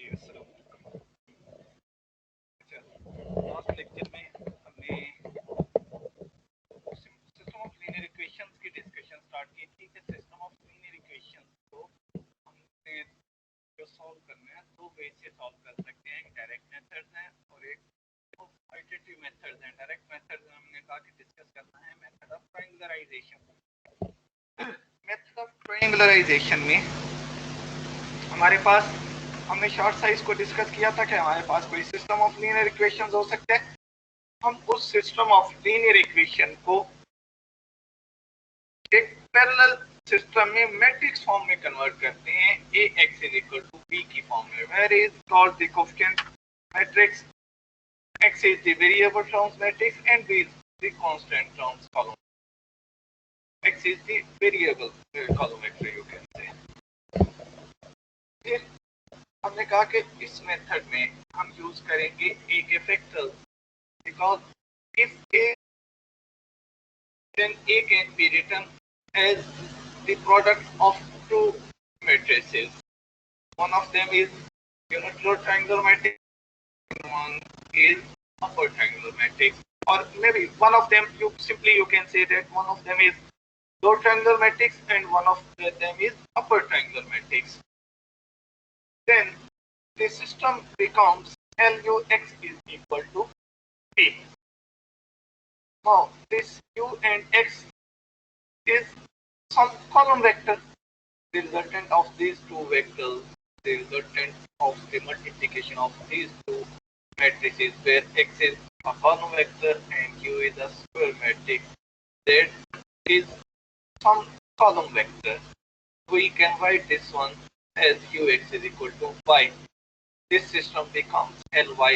Last lecture में हमने system of linear equations की डिस्कशन स्टार्ट की थी कि सिस्टम ऑफ लीनियर इक्वेशंस को हमने जो सॉल्व करना है दो वे से सॉल्व कर सकते हैं। एक डायरेक्ट मेथड्स हैं और एक आइटरेटिव मेथड्स हैं। डायरेक्ट मेथड्स में हमने कहा कि डिस्कस करना है मेथड ऑफ ट्रायंगुलराइजेशन। मेथड ऑफ ट्रायंगुलराइजेशन में हमारे पास हमने शॉर्ट साइज को डिस्कस किया था कि हमारे पास कोई सिस्टम ऑफ लीनियर इक्वेशंस हो सकते हैं। हम उस सिस्टम ऑफ लीनियर इक्वेशन को एक पैरेलल सिस्टम में मैट्रिक्स फॉर्म में कन्वर्ट करते हैं। Ax is equal to b की फॉर्म में, where is called the coefficient matrix, x is the variable terms matrix and b is the constant terms column. X is the variable column vector you can say. फिर हमने कहा कि इस method में हम यूज करेंगे a के factors, because if a, then a can be written as the product of two matrices. One of them is unipolar triangular matrix and one is upper triangular matrix, or maybe one of them you can say that one of them is lower triangular matrix and one of them is upper triangular matrix. Then the system becomes LUX is equal to P. Now this U and X is some column vector. The resultant of these two vectors, the resultant of the multiplication of these two matrices, where X is a column vector and U is a square matrix, that is some column vector. We can write this one as Ux is equal to Y. This system becomes Ly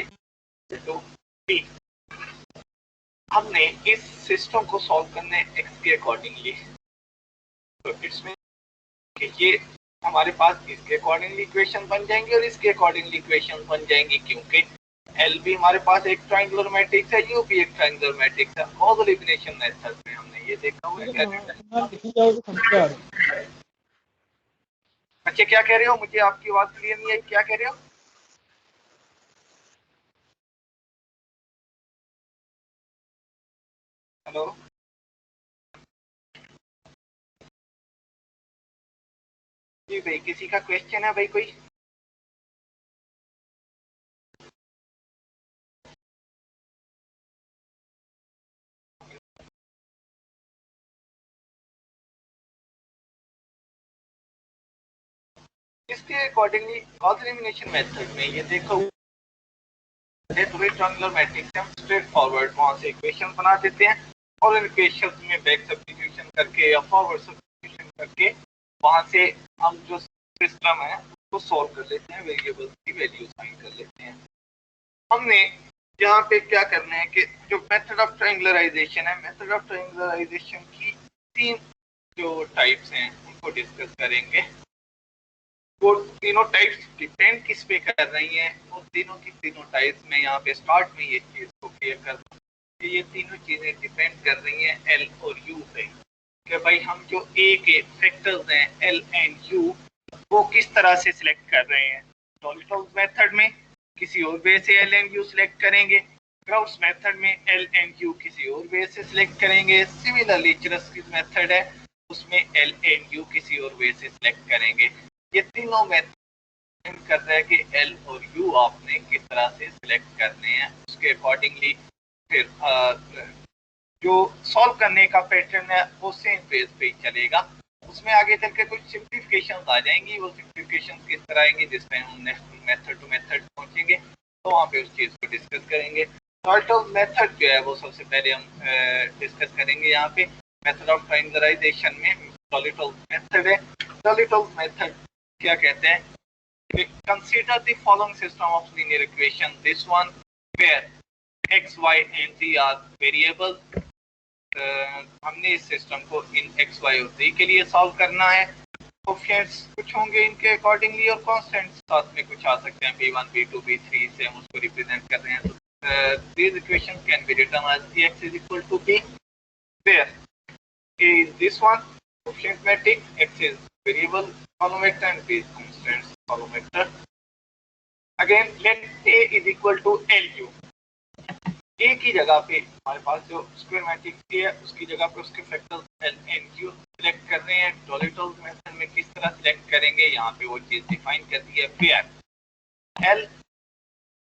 equal to P. हमने इस system को solve करने x के accordingly, तो इसमें कि ये हमारे पास इसके अकॉर्डिंगली इक्वेशन बन जाएंगे और इसके अकॉर्डिंगली इक्वेशन बन जाएंगी, क्योंकि L भी हमारे पास एक ट्रायंगुलर मैट्रिक्स है, U भी एक ट्रायंगुलर मैट्रिक्स है। गॉस एलिमिनेशन मेथड में हमने ये देखा हुआ है। बच्चे क्या कह रहे हो? मुझे आपकी आवाज क्लियर नहीं आई, क्या कह रहे हो? हेलो जी भाई, किसी का क्वेश्चन है भाई? कोई इसके अकॉर्डिंगली गॉस एलिमिनेशन मेथड में ये देखो, ट्रायंगुलर मैट्रिक्स हम स्ट्रेट फॉरवर्ड वहां से इक्वेशन बना देते हैं और इन इक्वेशंस में बैक सब्स्टिट्यूशन करके या फॉरवर्ड सब्स्टिट्यूशन करके वहां से हम जो सिस्टम है उसको सॉल्व कर लेते हैं, वेरिएबल्स की वैल्यू फाइंड कर लेते हैं। हमने यहाँ पे क्या करना है कि जो मेथड ऑफ ट्रायंगुलराइजेशन है, मेथड ऑफ ट्रायंगुलराइजेशन की तीन जो टाइप्स हैं उनको डिस्कस करेंगे। वो तीनों टाइप्स डिपेंड किस पे कर रही हैं, वो तीनों की तीनों टाइप्स में यहाँ पे स्टार्ट में ये चीज को क्लियर कर दूं कि ये तीनों चीजें डिपेंड कर रही हैं एल और यू पे, कि भाई हम जो ए के फैक्टर्स हैं एल एंड यू वो किस तरह से सिलेक्ट कर रहे हैं। टॉलिटोज मेथड में किसी और वे से एल एंड यू सिलेक्ट करेंगे, क्राउच मेथड में एल एंड यू किसी और वे से सिलेक्ट करेंगे, सिमिलरली चरस्की मेथड है उसमें एल एंड यू किसी और वे से सिलेक्ट करेंगे। ये तीनों मेथड कर रहा है कि एल और यू आपने किस तरह से सिलेक्ट करने हैं, उसके अकॉर्डिंगली फिर जो सॉल्व करने का पैटर्न है वो सेम बेस पे ही चलेगा। उसमें आगे चल के कुछ सिंप्लीफिकेशन आ जाएंगी, वो सिंप्लीफिकेशन किस तरह आएंगी जिस टाइम हम नेक्स्ट मेथड टू मेथड पहुंचेंगे तो वहाँ पे उस चीज को डिस्कस करेंगे। टॉलिटोज मेथड जो है वो सबसे पहले हम डिस्कस करेंगे। यहाँ पे मेथड ऑफ ट्रायंगुलराइजेशन में टॉलिटोज मेथड है। टॉलिटोज मेथड क्या कहते हैं? Consider the following system of linear equation. This one where x, y and z are variables. हमने इस सिस्टम को इन x, y और z के लिए सॉल्व करना है। कोएफिशिएंट्स कुछ होंगे इनके अकॉर्डिंगली और कांस्टेंट्स साथ में कुछ आ सकते हैं, b1, b2, b3 से हम उसको रिप्रेजेंट कर रहे हैं। तो these equations can be written as x is equal to b, where a is this one coefficient matrix, x is variable column vector and b is constant column vector. Again let a is equal to LU। a की जगह पे हमारे पास जो square matrix a है उसकी जगह पे उसके factors L N Q select कर रहे हैं। डॉलिटल्स मेथड में किस तरह सिलेक्ट करेंगे, यहाँ पे वो चीज डिफाइन कर दी है। Where L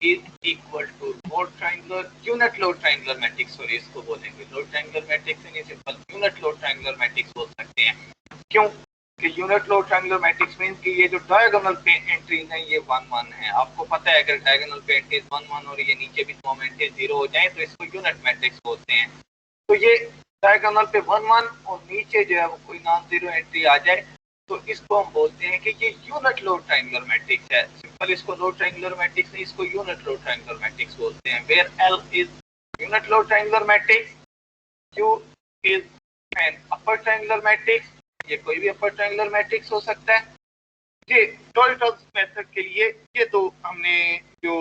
is equal to load triangular unit load triangular matrix, sorry इसको बोलेंगे load triangular matrix नहीं simple unit load triangular matrix बोल सकते हैं। क्यों कि unit lower triangular matrix means कि ये जो डायगोनल पे एंट्रीज हैं ये 1 1 है। आपको पता है अगर डायगोनल पे एंट्रीज 1 1 और ये नीचे भी दोनों एंट्रीज 0 हो जाएं तो इसको यूनिट मैट्रिक्स बोलते हैं। तो ये डायगोनल पे 1 1 और नीचे जो है वो कोई नॉन जीरो एंट्री आ जाए तो इसको हम बोलते हैं कि ये यूनिट लोड ट्रायंगुलर मैट्रिक्स है। सिंपल इसको लोड ट्रायंगुलर मैट्रिक्स नहीं, इसको यूनिट लोड ट्रायंगुलर मैट्रिक्स बोलते हैं। Where L is unit lower triangular matrix, Q is an upper triangular matrix, ये कोई भी अपर ट्रायंगुलर मैट्रिक्स हो सकता है। ये डॉल्टन्स मेथड के लिए ये तो हमने जो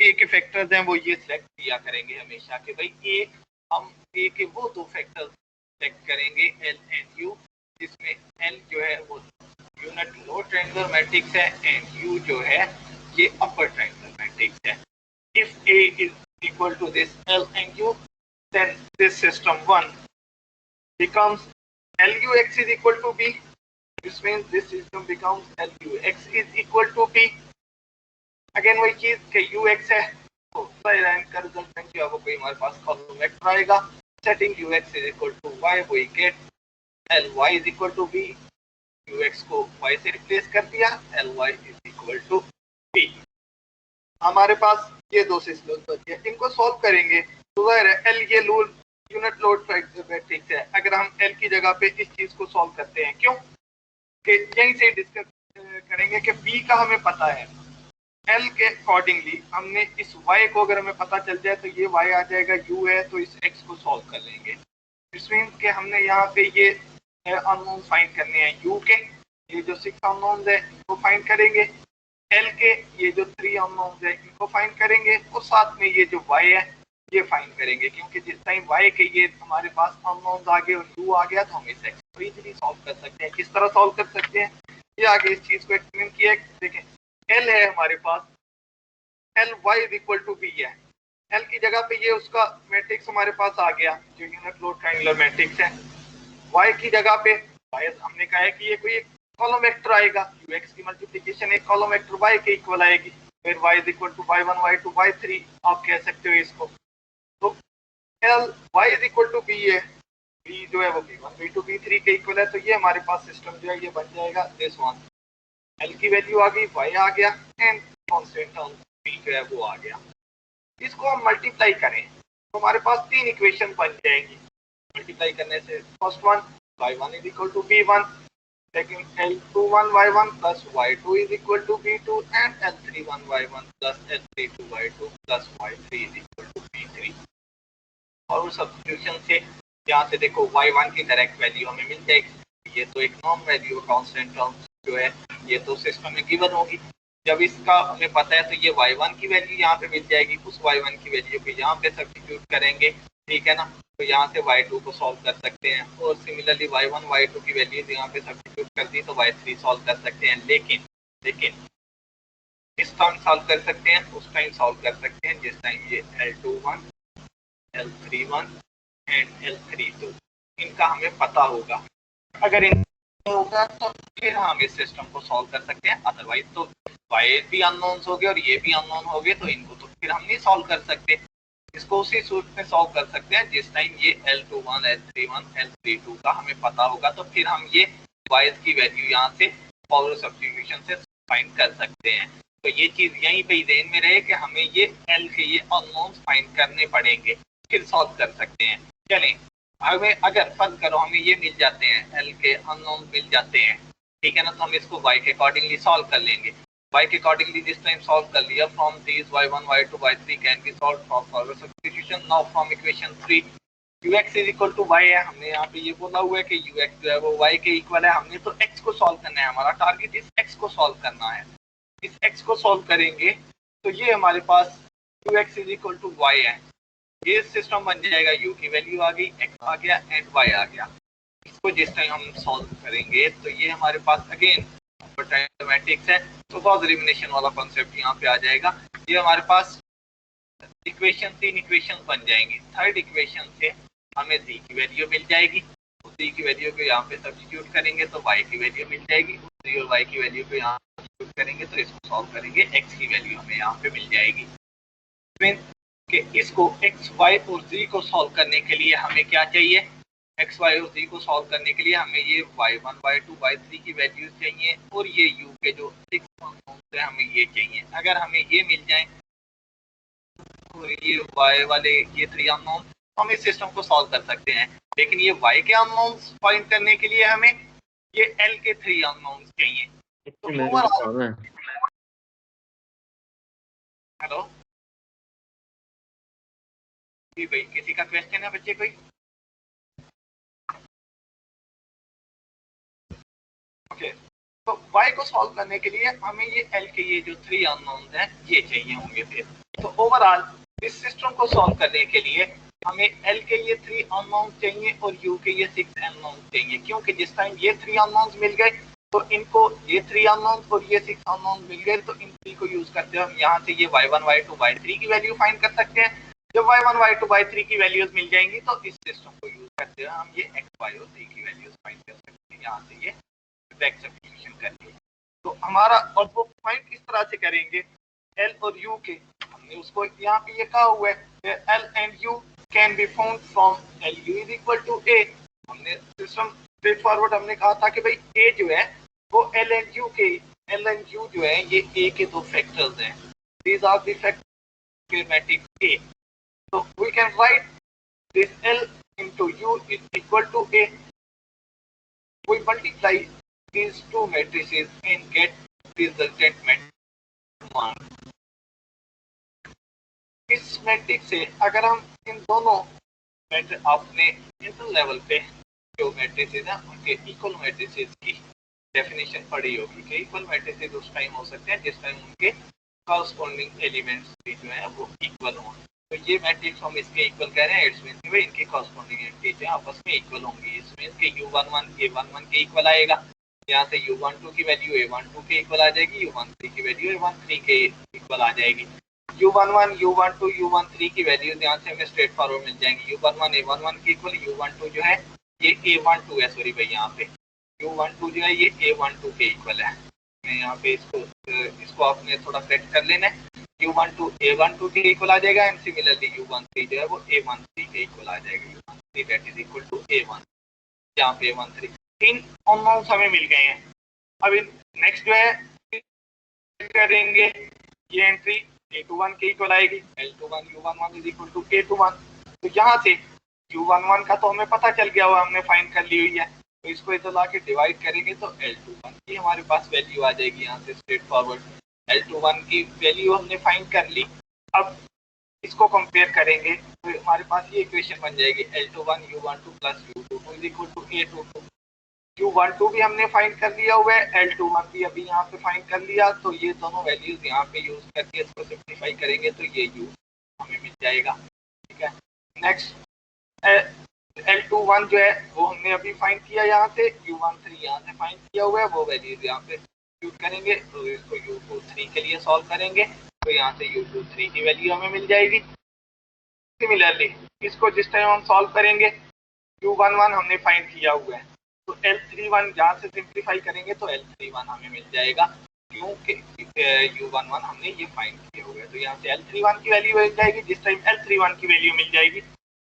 ए के फैक्टर्स हैं वो ये सिलेक्ट किया करेंगे हमेशा कि भाई ए हम ए के वो दो फैक्टर्स सिलेक्ट करेंगे L एंड U, जिसमें L जो है वो यूनिट लोड ट्रायंगुलर मैट्रिक्स है एंड U जो है ये अपर ट्रायंगुलर मैट्रिक्स है। If A is equal to this L and U then this system 1 becomes LUX is equal to B. This means this system becomes LUX is equal to B. Again वही चीज कि UX है तो rank का resultant जो है वो कोई हमारे पास कॉलम वेक्टर आएगा। Setting UX is equal to Y, we get LY is equal to B. UX को Y से रिप्लेस कर दिया, LY is equal to B। हमारे पास ये दो सिस्टम बच गए, इनको सॉल्व करेंगे तो L ये लोड यूनिट लोड मैट्रिक्स है। अगर हम L की जगह पे इस चीज को सॉल्व करते हैं, क्यों कि यहीं से डिस्कस करेंगे कि B का हमें पता है, L के अकॉर्डिंगली हमने इस Y को अगर हमें पता चल जाए तो ये Y आ जाएगा, U है तो इस X को सॉल्व कर लेंगे। इस मींस के हमने यहाँ पे ये अननोन फाइंड करने हैं। U के ये जो 6 अननोन्स है इनको फाइंड करेंगे, L के ये जो 3 अननोन्स है इनको फाइंड करेंगे और साथ में ये जो Y है ये फाइंड करेंगे। क्योंकि जिस टाइम Y के ये हमारे पास अननोन्स आ गए और U आ गया तो हम इस X को इजीली सॉल्व कर सकते हैं। किस तरह सॉल्व कर सकते हैं ये आगे इस चीज को एक्सप्लेन किया है। देखें L है हमारे पास, LY is equal to B है। L की जगह पे ये उसका मैट्रिक्स हमारे पास आ गया जो यूनिट लोड ट्रायंगुलर मैट्रिक्स है। Y की जगह पे Y हमने कहा है कि ये कोई कॉलम वेक्टर आएगा, UX की मल्टीप्लिकेशन एक कॉलम वेक्टर Y के इक्वल आएगी, फिर Y is equal to Y1 Y2 Y3 आप कह सकते हो इसको। तो L Y is equal to B है, B जो है वो B1 B2 B3 के इक्वल है। तो ये हमारे पास सिस्टम जो है ये बन जाएगा दिस वन। L की वैल्यू आ गई, Y आ गया एंड कांस्टेंट टर्म B जो है वो आ गया। इसको हम मल्टीप्लाई करें तो हमारे पास 3 इक्वेशन बन जाएंगी। मल्टीप्लाई करने से first one Y1 is equal to B1, second L21 Y1 plus Y2 is equal to B2 and L31 Y1 plus L32 Y2 plus Y3 is equal to B3। और substitution से यहाँ से देखो Y1 की direct value हमें मिल जाएगी। ये तो एक नॉन वैल्यू कांस्टेंट टर्म जो है ये तो सिस्टम में गिवन होगी। जब इसका हमें पता है तो ये Y1 की वैल्यू यहाँ पे मिल जाएगी, उस Y1 की वैल्यू को यहाँ पे सब्स्टिट्यूट करेंगे, ठीक है ना। तो यहाँ से Y2 को सॉल्व कर सकते हैं और सिमिलरली Y1 Y2 की वैल्यूज यहाँ पे सब्स्टिट्यूट कर दी तो Y3 सॉल्व कर सकते हैं। लेकिन इस टाइम सॉल्व कर सकते हैं, उस टाइम सॉल्व कर सकते हैं जिस टाइम ये L21 L31 एंड L32 इनका हमें पता होगा। अगर इन होगा तो फिर हम इस सिस्टम को सॉल्व कर सकते हैं, अदरवाइज तो Y भी अननोन्स हो गए और ये भी अननोन हो गए तो इनको तो फिर हम नहीं सॉल्व कर सकते। इसको उसी सूत्र में सॉल्व कर सकते हैं जिस टाइम ये L21 L31 L32 का हमें पता होगा तो फिर हम ये Y की वैल्यू यहाँ से फॉरवर्ड सब्स्टिट्यूशन से फाइंड कर सकते हैं। तो ये चीज यहीं पे ही ध्यान में रहे कि हमें ये L के ये अननोन्स फाइंड करने पड़ेंगे फिर सॉल्व कर सकते हैं। चलें हमें अगर फर्ज करो हमें ये मिल जाते हैं L के अननोन मिल जाते हैं, ठीक है ना, तो हम इसको Y के अकॉर्डिंगली सॉल्व कर लेंगे। Y के अकॉर्डिंगली दिस टाइम सॉल्व कर लिया। From these Y1 Y2 Y3 can be solve from forward substitution. Now from equation 3 UX is equal to Y है, हमने यहाँ पे ये बोला हुआ है कि UX जो है वो Y के इक्वल है। हमने तो X को सॉल्व करना है, हमारा टारगेट इस X को सॉल्व करना है। इस X को सॉल्व करेंगे तो ये हमारे पास UX is equal to Y है। ये सिस्टम बन जाएगा, U की वैल्यू आ गई, X आ गया एंड Y आ गया। इसको जिस टाइम हम सॉल्व करेंगे तो ये हमारे पास अगेन अपर पोटेंशियल मैट्रिक्स है तो गॉस एलिमिनेशन वाला कॉन्सेप्ट यहाँ पे आ जाएगा। ये हमारे पास इक्वेशन 3 इक्वेशन बन जाएंगी। थर्ड इक्वेशन से हमें z की वैल्यू मिल जाएगी, z की वैल्यू को यहाँ पे सब्स्टिट्यूट करेंगे तो y की वैल्यू मिल जाएगी, z और y की वैल्यू को यहाँ सब्स्टिट्यूट करेंगे तो इसको सॉल्व करेंगे, x की वैल्यू हमें यहाँ पे मिल जाएगी। कि इसको x, y और z को सॉल्व करने के लिए हमें क्या चाहिए, x, y और z को सॉल्व करने के लिए हमें ये y1, y2, y3 की वैल्यूज चाहिए और ये u के जो 6 अननोन्स है हमें ये चाहिए। अगर हमें ये मिल जाए और ये y वाले ये 3 अननोन, हम इस सिस्टम को सॉल्व कर सकते हैं। लेकिन ये y के अननोन्स फाइंड करने के लिए हमें ये l के 3 अननोन्स चाहिए। तो ओवरऑल हेलो जी भाई, किसी का क्वेश्चन है बच्चे कोई? ओके, तो y को सॉल्व करने के लिए हमें ये l के ये जो 3 अननोन्स हैं ये चाहिए होंगे फिर। तो ओवरऑल इस सिस्टम को सॉल्व करने के लिए हमें l के ये 3 अननोन्स चाहिए और u के ये 6 अननोन्स चाहिए, क्योंकि जिस टाइम ये 3 अननोन्स मिल गए तो इनको ये 3 अननोन्स और ये 6 अननोन्स मिल गए तो इन 3 को यूज करते हुए हम यहाँ से ये y1, y2, y3 की वैल्यू फाइंड कर सकते हैं। जब y1, y2, y3 की वैल्यूज मिल जाएंगी तो इस सिस्टम को यूज करते हुए हम ये x, y और z की वैल्यूज फाइंड कर सकते हैं यहाँ से ये बैक सब्स्टिट्यूशन करके। तो हमारा और वो फाइंड किस तरह से करेंगे, l और u के हमने उसको यहाँ पे ये कहा हुआ है l and u can be found from lu is equal to a। हमने सिस्टम स्ट्रेट फॉरवर्ड हमने कहा था कि भाई a जो है वो l एंड u जो है ये a के दो फैक्टर्स हैं, these are the factor matrix a। So we can write this L into U is equal to A. We multiply these two matrices and get the resultant matrix 1. इस matrix से अगर हम इन दोनों अपने inter level पे जो matrices हैं उनके इक्वल मैट्रिसेस की डेफिनेशन पढ़ी होगी कि इक्वल मैट्रिसेस उस टाइम हो सकते हैं जिस टाइम उनके कॉरस्पॉन्डिंग एलिमेंट्स भी जो है वो इक्वल हों। तो ये मैट्रिक्स हम इसके इक्वल कह रहे हैं, इट्स मींस कि इनके कॉरस्पॉन्डिंग एंटिटीज आपस में इक्वल होंगी। इट्स मींस कि u11 a11 के इक्वल आएगा, यहाँ से u12 की वैल्यू a12 के इक्वल आ जाएगी, u13 की वैल्यू a13 के इक्वल आ जाएगी। u11 u12 u13 की वैल्यूज यहाँ से हमें स्ट्रेट फॉरवर्ड मिल जाएंगी। u11 a11 के इक्वल, u12 जो है ये a12 है, सॉरी भाई यहाँ पे u12 जो है ये a12 के इक्वल है। मैं यहाँ पे इसको आपने थोड़ा करेक्ट कर लेना है, u12 a12 के इक्वल आ जाएगा एंड सिमिलरली u13 जो है वो a13 के इक्वल आ जाएगा, u13 that is equal to a1। यहाँ पे a13 तीन अननोन्स हमें मिल गए हैं। अब नेक्स्ट जो है करेंगे ये एंट्री a21 के इक्वल आएगी, l21 u11 is equal to a21। तो यहाँ से u11 का तो हमें पता चल गया हुआ, हमने फाइंड कर ली हुई है, तो इसको इधर लाके डिवाइड करेंगे तो l21 की हमारे पास वैल्यू आ जाएगी यहाँ से स्ट्रेट फॉरवर्ड। L21 की वैल्यू हमने फाइंड कर ली। अब इसको कंपेयर करेंगे तो हमारे पास ये इक्वेशन बन जाएगी L21 U12 plus U22 is equal to A22। U12 भी हमने फाइंड कर लिया हुआ है, L21 भी अभी यहाँ पे फाइंड कर लिया, तो ये दोनों वैल्यूज यहाँ पे यूज करके इसको सिंप्लीफाई करेंगे तो ये U हमें मिल जाएगा। ठीक है, नेक्स्ट L21 जो है वो हमने अभी फाइंड किया, यहाँ से U13 यहाँ से फाइंड किया हुआ है, वो वैल्यूज यहाँ पे करेंगे तो इसको U23 के लिए सॉल्व करेंगे तो यहाँ से U23 की वैल्यू हमें मिल जाएगी। सिमिलरली इसको जिस टाइम हम सॉल्व करेंगे U11 हमने फाइंड किया हुआ है तो L31 यहाँ से सिंप्लीफाई करेंगे तो L31 हमें मिल जाएगा, क्योंकि U11 हमने ये फाइंड किया हुआ है। तो यहाँ से L31 की वैल्यू मिल जाएगी, जिस टाइम L31 की वैल्यू मिल जाएगी,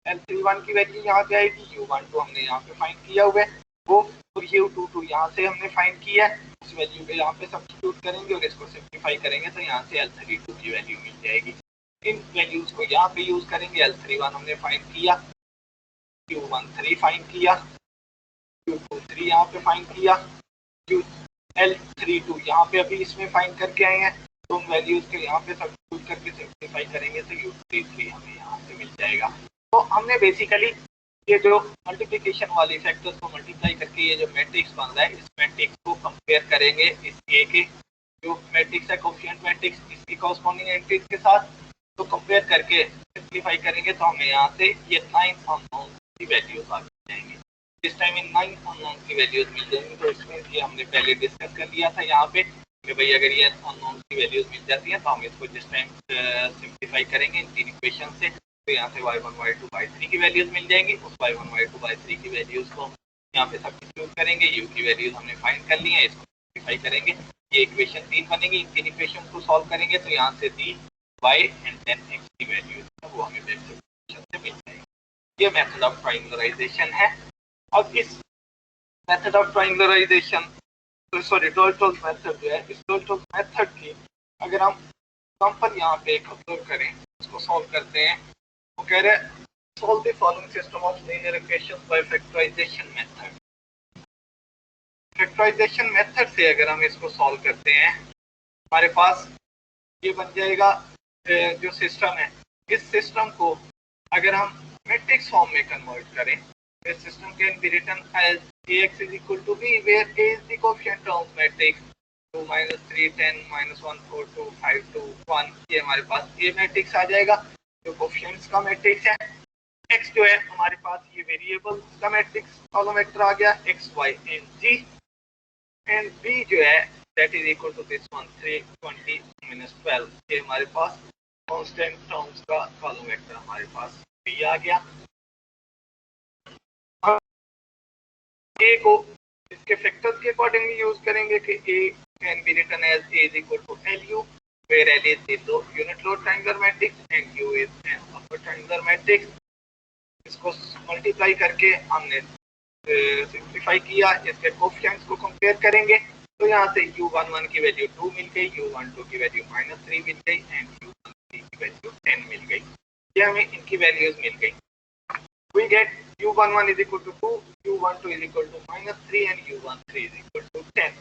L31 की वैल्यू यहाँ पे आएगी, U12 हमने यहाँ पे फाइंड किया हुआ है वो, और U22 यहाँ से हमने फाइंड किया है, उस वैल्यू पे यहाँ पे सब्स्टिट्यूट करेंगे और इसको सिंप्लीफाई करेंगे तो यहाँ से L32 की वैल्यू मिल जाएगी। इन वैल्यूज को यहाँ पे यूज करेंगे, L31 हमने फाइंड किया, U13 फाइंड किया, U23 यहाँ पे फाइंड किया, L32 यहाँ पे अभी इसमें फाइंड करके आए हैं, तो उन वैल्यूज के यहाँ पे सब्स्टिट्यूट करके सिंप्लीफाई करेंगे तो U33 हमें यहाँ से मिल जाएगा। तो हमने बेसिकली ये जो मल्टीप्लिकेशन वाले फैक्टर्स को मल्टीप्लाई करके ये जो मैट्रिक्स बन रहा है, इस मैट्रिक्स को कंपेयर करेंगे इस ए के जो मैट्रिक्स है कोफिशिएंट मैट्रिक्स इसकी कॉरस्पॉन्डिंग एंट्रीज के साथ, तो कंपेयर करके सिंप्लीफाई करेंगे तो हमें यहाँ से ये 9 अननोन की वैल्यूज आ जाएंगे। इस टाइम इन 9 अननोन की वैल्यूज मिल जाएंगी। तो इसमें ये हमने पहले डिस्कस कर लिया था यहाँ पे कि भाई अगर ये अननोन की वैल्यूज मिल जाती है तो हम इसको जिस टाइम सिंप्लीफाई करेंगे इन तीन इक्वेशन से, तो यहाँ से y1 y2 y3 की वैल्यूज मिल जाएंगी। उस y1 y2 y3 की वैल्यूज को यहाँ पे सब्स्टिट्यूट करेंगे, u की वैल्यूज हमने फाइंड कर ली है, इसको सिंप्लीफाई करेंगे, ये इक्वेशन 3 बनेगी। इन तीन इक्वेशन को सॉल्व करेंगे तो यहाँ से दी y एंड देन x की वैल्यूज वो हमें बैक से मिल जाएगी। ये मेथड ऑफ ट्रायंगुलराइजेशन है। अब इस मेथड ऑफ ट्रायंगुलराइजेशन डॉल्टन्स मेथड जो है, इस डॉल्टन्स मेथड की अगर हम एग्जांपल यहाँ पे एक ऑब्जर्व करें, इसको सॉल्व करते हैं। वो कह रहे हैं solve the following system of linear equations by factorization method. Factorization method से अगर हम इसको सॉल्व करते हैं, हमारे पास ये बन जाएगा जो सिस्टम है, इस सिस्टम को अगर हम मैट्रिक्स फॉर्म में कन्वर्ट करें, this system can be written as ax is equal to b, where a is the coefficient of matrix 2 minus 3 10 minus 1 4 2 5 2 1। ये हमारे पास a मैट्रिक्स आ जाएगा जो कोफिशिएंट्स का मैट्रिक्स है। x जो है हमारे पास ये वेरिएबल का मैट्रिक्स कॉलम वेक्टर आ गया x y and g, and b जो है that is equal to this one 3 20 minus 12। ये हमारे पास कांस्टेंट टर्म्स का कॉलम वेक्टर हमारे पास b आ गया। ए को इसके फैक्टर्स के अकॉर्डिंगली यूज करेंगे कि A can be written as A is equal to L U, where L is the unit lower triangular matrix and U is an upper triangular matrix. इसको multiply करके हमने simplify किया, इसके coefficients को compare करेंगे तो यहाँ से u11 की वैल्यू 2 मिल गई, u12 की वैल्यू -3 मिल गई एंड u13 की वैल्यू 10 मिल गई। ये हमें इनकी वैल्यूज मिल गई। We get u11 is equal to 2, u12 is equal to -3 and u13 is equal to 10।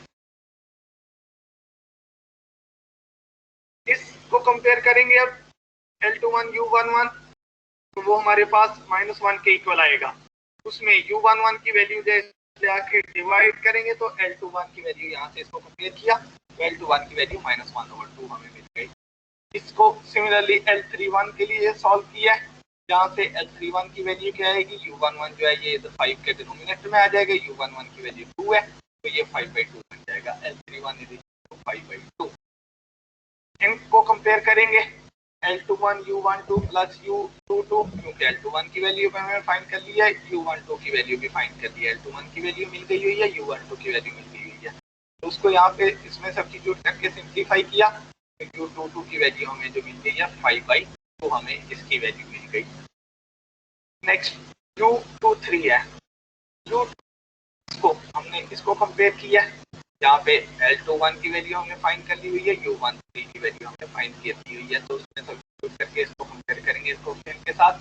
इसको कंपेयर करेंगे अब L21 u11, तो वो हमारे पास -1 के इक्वल आएगा। उसमें u11 की वैल्यू जाके डिवाइड करेंगे तो L21 की वैल्यू यहाँ से इसको कंपेयर किया तो L21 की वैल्यू -1/2 हमें मिल गई। इसको सिमिलरली L31 के लिए सॉल्व किया है, जहाँ से L31 की वैल्यू क्या आएगी, u11 जो है ये 5 के डिनोमिनेटर में आ जाएगा, u11 की वैल्यू 2 है तो ये 5/2 बन जाएगा। L31 is equal to 5/2। इनको कंपेयर करेंगे L21 u12 प्लस u22, क्योंकि L21 की वैल्यू पे हमें फाइंड कर लिया है, u12 की वैल्यू भी फाइंड कर लिया है, L21 की वैल्यू मिल गई हुई है, u12 की वैल्यू मिल गई हुई है। तो उसको यहाँ पे इसमें सब्स्टिट्यूट करके सिंप्लीफाई किया तो u22 की वैल्यू हमें जो मिल गई है 5/2 हमें इसकी वैल्यू मिल गई। नेक्स्ट u23 है, u हमने इसको कंपेयर किया, जहाँ पे L21 की वैल्यू हमने फाइंड कर ली हुई है, u13 की वैल्यू हमने फाइंड की हुई है, तो उसमें सब्स्टिट्यूट करके इसको कंपेयर करेंगे इस कोफिशिएंट के साथ,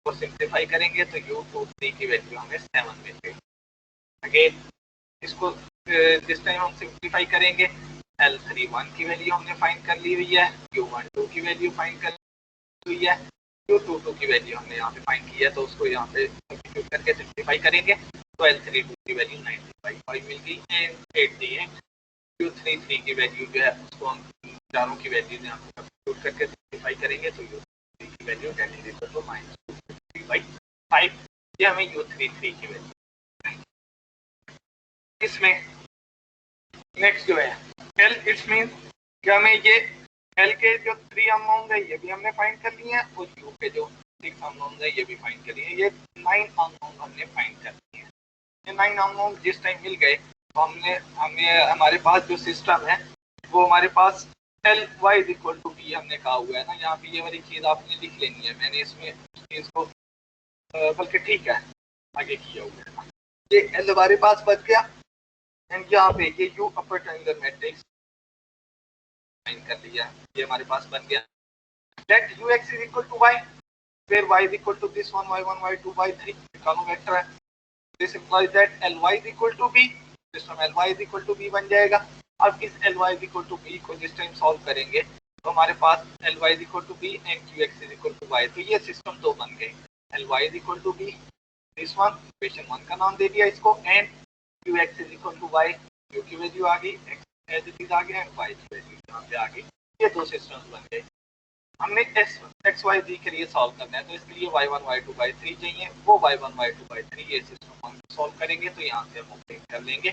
तो सिंप्लीफाई करेंगे तो u23 की वैल्यू हमें 7 मिल गई। अगेन इसको दिस टाइम हम सिंप्लीफाई करेंगे, L31 की वैल्यू हमने फाइंड कर ली हुई है, u12 की वैल्यू फाइंड कर ली हुई है, u22 की वैल्यू हमने यहाँ पे फाइंड की है, तो उसको यहाँ पे सब्स्टिट्यूट करके सिंप्लीफाई करेंगे तो L32 की वैल्यू 9/5 मिल गई एंड 8 दी है। u33 की वैल्यू जो है उसको हम चारों की वैल्यू यहाँ पे सब्स्टिट्यूट करके सिंप्लीफाई करेंगे तो u33 की वैल्यू 10 इज इक्वल टू -2/5। ये हमें u33 की वैल्यू। इसमें नेक्स्ट जो है L, इट्स मीन कि हमें ये L के जो 3 अननोन है ये भी हमने फाइंड कर लिए हैं और U के जो 6 अननोन है ये भी फाइंड कर लिए हैं। ये 9 अननोन हमने फाइंड कर लिए हैं। ये 9 अननोन जिस टाइम मिल गए तो हमें हमारे पास जो सिस्टम है वो हमारे पास Ly is equal to B हमने कहा हुआ है ना, यहाँ पे ये वाली चीज आपने लिख लेनी है, मैंने इसमें चीज को बल्कि ठीक है आगे किया हुआ है। ये L हमारे पास बच गया एंड यहाँ पे ये U अपर ट्रायंगुलर मैट्रिक्स कर लिया, ये हमारे पास बन गया। Let ux is equal to y, where y is equal to this one y1 y2 y3 column vector है। This implies that ly is equal to b, system ly is equal to b बन जाएगा। अब इस ly is equal to b को जिस time solve करेंगे तो हमारे पास ly is equal to b and qx is equal to y, तो ये सिस्टम दो बन गए। ly is equal to b, this one equation 1 का नाम दे दिया इसको, and qx is equal to y, q की वैल्यू आ गई, x एज इट इज आ गया एंड y की वैल्यू यहाँ पे आ गई। ये दो सिस्टम्स बन गए। हमने x y z के लिए सॉल्व करना है तो इसके लिए y1 y2 y3 चाहिए, वो y1 y2 y3 ये सिस्टम हम सॉल्व करेंगे तो यहाँ से हम ऑब्टेन कर लेंगे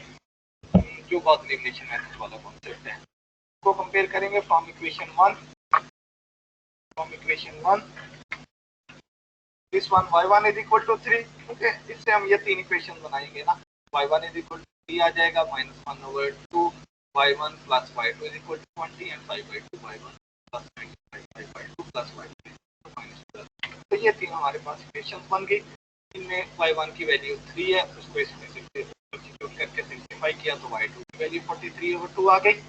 जो गॉस एलिमिनेशन मेथड वाला कॉन्सेप्ट है। इसको कंपेयर करेंगे from equation 1 this one y1 is equal to 3। ओके, इससे हम ये तीन इक्वेशन बनाएंगे ना, y1 इज इक्वल टू 3 आ जाएगा, -1/2 y1 plus y2 is equal to 20 and 5/2 y1 plus 5/2 plus y2 -12। तो ये तीन हमारे पास इक्वेशन बन गई। इनमें y1 की वैल्यू 3 है, उसको इसमें सब्स्टिट्यूट करके सिंप्लीफाई किया तो y2 की वैल्यू 43/2 आ गई।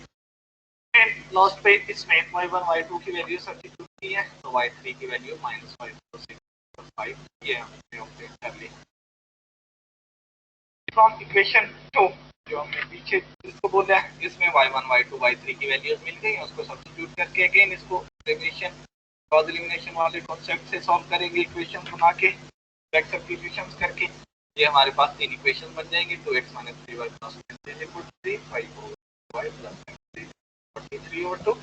एंड लास्ट पे इसमें y1 y2 की वैल्यू सब्स्टिट्यूट की है तो y3 की वैल्यू -5 ये हमने ऑब्टेन कर ली। फ्रॉम इक्वेशन 2 जो हमने पीछे इसको बोला है, इसमें y1 y2 y3 की वैल्यूज मिल गई, उसको सब्स्टिट्यूट करके अगेन इसको एलिमिनेशन गॉस एलिमिनेशन वाले कॉन्सेप्ट से सॉल्व करेंगे, इक्वेशन बना के बैक सब्स्टिट्यूशंस करके ये हमारे पास तीन इक्वेशन बन जाएंगे। 2x - 3y + 3 5y + 43/2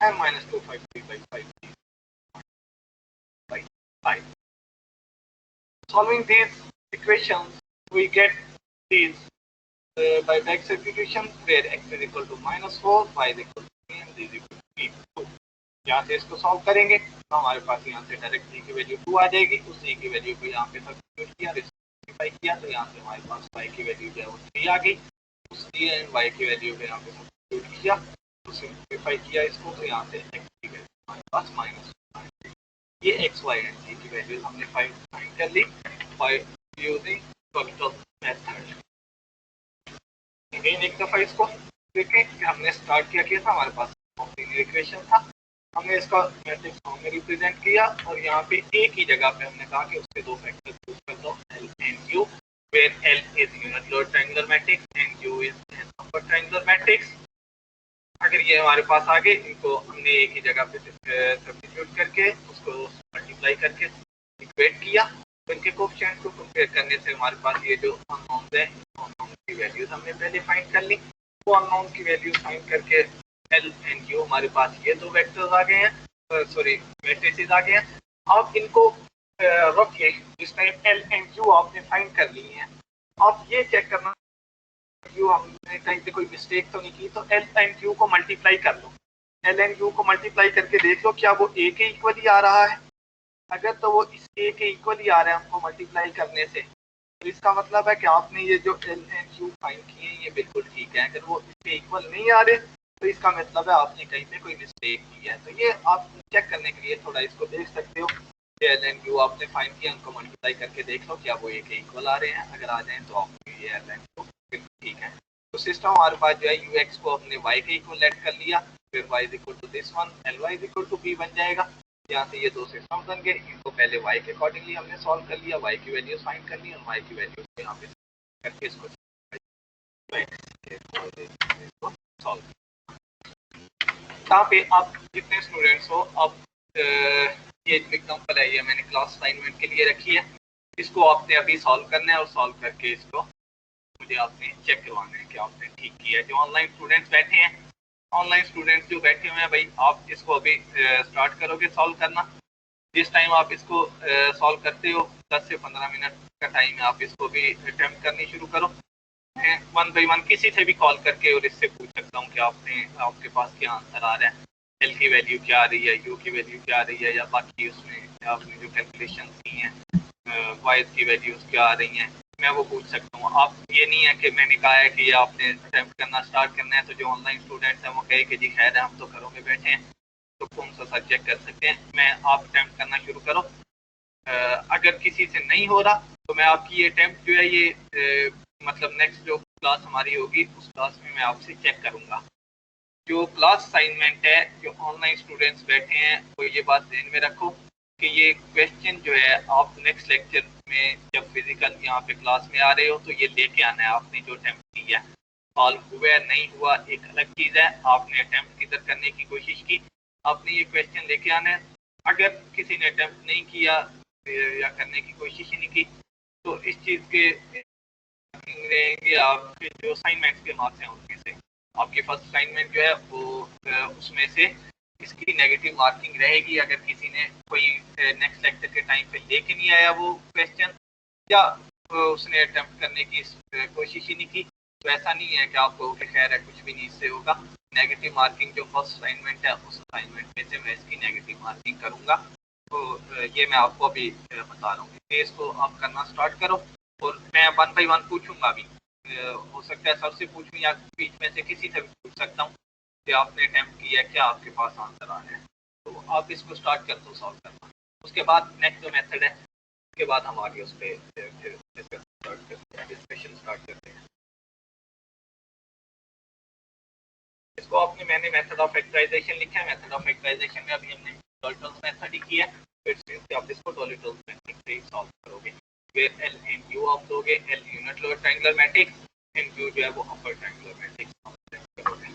and -253/5. Solving these equations, we get these by back substitution where x is equal to -4, y is equal to 3 and z is equal to 2। यहाँ से इसको सॉल्व करेंगे तो हमारे पास यहाँ से डायरेक्ट c की वैल्यू 2 आ जाएगी, उस c की वैल्यू को यहाँ पे सब्स्टिट्यूट किया, सिंपलीफाई किया तो यहाँ से हमारे पास y की वैल्यू जो है वो 3 आ गई, उस c एंड y की वैल्यू को यहाँ पे सब्स्टिट्यूट किया तो सिंपलीफाई किया इसको तो यहाँ से x की वैल्यू हमारे पास -1। ये x, y एंड z की वैल्यू हमने फाइंड कर ली by using factor method. Again एक दफा इसको देखें कि हमने स्टार्ट क्या किया था, हमारे पास लीनियर इक्वेशन था, हमने इसका मैट्रिक्स फॉर्म में रिप्रेजेंट किया और यहाँ पे एक ही जगह पे हमने कहा कि उसके दो फैक्टर्स यूज कर दो L and U, where L is unit lower triangular matrix and U is an upper triangular matrix। अगर ये हमारे पास आ गए, इनको हमने एक ही जगह पे सब्स्टिट्यूट करके उसको मल्टीप्लाई करके इक्वेट किया, इनके कोएफिशिएंट को कंपेयर करने से हमारे पास ये जो अननोन है, अननोन की वैल्यूज हमने पहले फाइंड कर ली। वो अननोन की वैल्यू फाइंड करके L and U हमारे पास ये दो वेक्टर्स आ गए हैं, सॉरी मैट्रिसेस आ गए हैं। अब इनको रखिए, जिस टाइम L and U आपने फाइंड कर ली है, आप ये चेक करना U हमने कहीं पे कोई मिस्टेक तो नहीं की, तो L and U को मल्टीप्लाई कर लो, L and U को मल्टीप्लाई करके देख लो क्या वो A के इक्वल ही आ रहा है। अगर तो वो इस A के इक्वल ही आ रहा है हमको मल्टीप्लाई करने से, तो इसका मतलब है कि आपने ये जो L and U फाइंड किए ये बिल्कुल ठीक है। अगर वो इसके इक्वल नहीं आ रहे तो इसका मतलब है आपने कहीं पे कोई मिस्टेक की है। तो ये आप चेक करने के लिए थोड़ा इसको देख सकते हो कि L and U आपने फाइंड किया, उनको मल्टीप्लाई करके देख लो क्या वो A के इक्वल आ रहे हैं। अगर आ जाए तो आपको ये L and U बिल्कुल ठीक है। तो सिस्टम हमारे पास जो है UX को हमने Y के इक्वल लेट कर लिया, फिर Y is equal to this one, LY is equal to B बन जाएगा। यहाँ से ये दो सिस्टम बन गए, इनको पहले y के अकॉर्डिंगली हमने सॉल्व कर लिया, y की वैल्यूज फाइंड कर ली और y की वैल्यूज को यहाँ पे करके इसको सॉल्व। यहाँ पे आप जितने स्टूडेंट्स हो, अब ये एग्जांपल है, ये मैंने क्लास असाइनमेंट के लिए रखी है, इसको आपने अभी सॉल्व करना है और सॉल्व करके इसको मुझे आपने चेक करवाना है कि आपने ठीक किया है। जो ऑनलाइन स्टूडेंट्स बैठे हैं, ऑनलाइन स्टूडेंट्स जो बैठे हुए हैं भाई, आप इसको अभी स्टार्ट करोगे सॉल्व करना। जिस टाइम आप इसको सॉल्व करते हो 10 से 15 मिनट का टाइम है, आप इसको भी अटेम्प्ट करनी शुरू करो। मैं 1 बाई 1 किसी से भी कॉल करके और इससे पूछ सकता हूँ कि आपके पास क्या आंसर आ रहा है, एल की वैल्यू क्या आ रही है, यू की वैल्यू क्या आ रही है, या बाकी उसमें आपने जो कैलकुलेशन की हैं वाइज की वैल्यूज क्या आ रही हैं, मैं वो पूछ सकता हूँ। आप ये नहीं है कि मैंने कहा है कि आपने अटेम्प्ट करना स्टार्ट करना है तो जो ऑनलाइन स्टूडेंट्स हैं वो कहे कि जी खैर है हम तो घरों में बैठे हैं तो कौन सा सर चेक कर सकते हैं। मैं आप अटेम्प्ट करना शुरू करो। अगर किसी से नहीं हो रहा तो मैं आपकी ये अटेम्प्ट जो है ये मतलब नेक्स्ट जो क्लास हमारी होगी उस क्लास में मैं आपसे चेक करूँगा। जो क्लास असाइनमेंट है, जो ऑनलाइन स्टूडेंट्स बैठे हैं वो ये बात ध्यान में रखो कि ये क्वेश्चन जो है आप नेक्स्ट लेक्चर में जब फिजिकल यहाँ पे क्लास में आ रहे हो तो ये लेके आना है। आपने जो अटेम्प्ट किया है, सॉल्व हुआ नहीं हुआ एक अलग चीज़ है, आपने अटेम्प्ट किधर करने की कोशिश की, आपने ये क्वेश्चन लेके आना है। अगर किसी ने अटेम्प्ट नहीं किया या करने की कोशिश ही नहीं की तो इस चीज़ के आपके जो असाइनमेंट्स के मार्क्स हैं उनमें से आपके फर्स्ट असाइनमेंट जो है वो उसमें से इसकी नेगेटिव मार्किंग रहेगी। अगर किसी ने कोई नेक्स्ट लेक्चर के टाइम पे लेके नहीं आया वो क्वेश्चन, या तो उसने अटेम्प्ट करने की कोशिश ही नहीं की। तो ऐसा नहीं है कि आपको कि खैर है कुछ भी नहीं इससे होगा। नेगेटिव मार्किंग जो फर्स्ट असाइनमेंट है उस असाइनमेंट में से मैं इसकी नेगेटिव मार्किंग करूंगा। तो ये मैं आपको अभी बता रहा हूँ कि इसको आप करना स्टार्ट करो और मैं 1 बाय 1 पूछूंगा अभी। हो सकता है सबसे पूछूं या बीच में से किसी से भी पूछ सकता हूँ कि आपने अटेम्प्ट किया है, क्या आपके पास आंसर आ रहा है। तो आप इसको स्टार्ट कर दो सॉल्व करना। उसके बाद नेक्स्ट जो मेथड है उसके बाद हम आगे उस पर डिस्कशन स्टार्ट करते हैं। इसको आपने मैंने मेथड ऑफ फैक्टराइजेशन लिखा है। मेथड ऑफ फैक्टराइजेशन में अभी हमने डॉल्टन्स मेथड ही किया है। फिर आप इसको डॉल्टन्स मेथड से सॉल्व करोगे। फिर एल एन यू आप दोगे। L unit lower triangular matrix, and U जो है वो अपर ट्रायंगुलर मैट्रिक्स करोगे।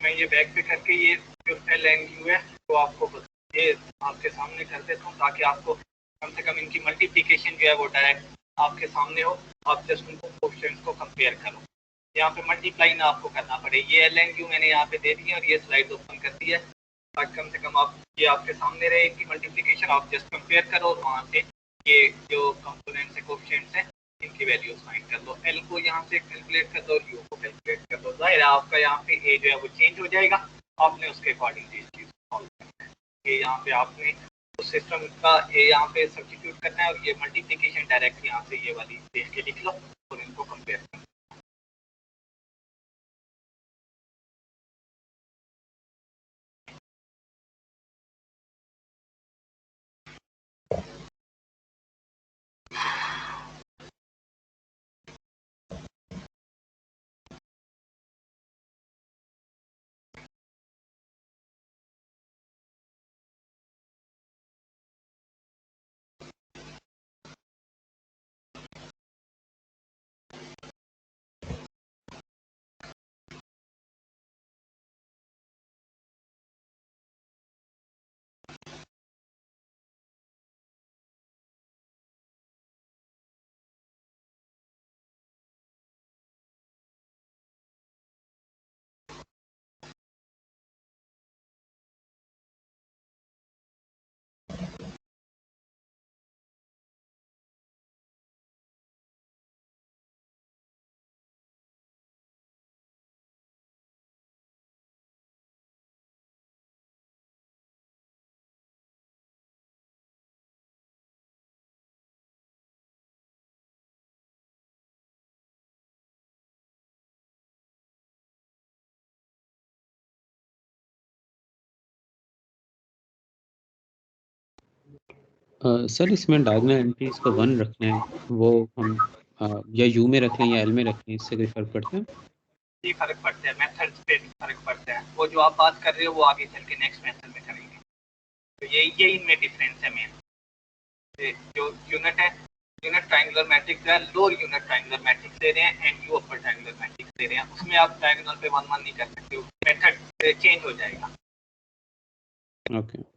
मैं ये बैक पे करके ये जो एल एन यू है तो आपको ये आपके सामने कर देता हूँ ताकि आपको कम से कम इनकी मल्टीप्लिकेशन जो है वो डायरेक्ट आपके सामने हो। आप जस्ट उनको कोएफिशिएंट्स को कंपेयर करो। यहाँ पे मल्टीप्लाई ना आपको करना पड़े। ये एल एन यू मैंने यहाँ पे दे दी है और ये स्लाइड ओपन कर दी है ताकि कम से कम आप ये आपके सामने रहे इनकी मल्टीप्लिकेशन। आप जस्ट कंपेयर करो और वहाँ से ये जो कंपोनेंट्स है कोएफिशिएंट्स है इनकी वैल्यूज फाइंड कर दो। एल को यहाँ से कैलकुलेट कर दो और यू को कैलकुलेट कर दो। जाहिर है आपका यहाँ पे ए जो है वो चेंज हो जाएगा। आपने उसके अकॉर्डिंग इस चीज को सॉल्व करना है कि यहाँ पे आपने उस सिस्टम का ए यहाँ पे सब्स्टिट्यूट करना है और ये मल्टीप्लिकेशन डायरेक्ट यहाँ से ये वाली देख के लिख लो और इनको कंपेयर कर। सर इसमें डायगोनल एंट्रीज का 1 रखना है, वो हम या यू में रख लें या एल में रख लें, इससे कोई फ़र्क पड़ता है? ये फर्क पड़ता है, मेथड्स पे फर्क पड़ता है। वो जो आप बात कर रहे हो वो आगे चल के नेक्स्ट मेथड में करेंगे। तो ये इनमें डिफरेंस है मेन। जो यूनिट है यूनिट ट्रायंगुलर मैट्रिक्स है, लोअर यूनिट ट्रायंगुलर मैट्रिक्स दे रहे हैं and U upper triangular matrix दे रहे हैं। उसमें आप डायगोनल पे 1 1 नहीं कर सकते, मेथड चेंज हो जाएगा। ओके।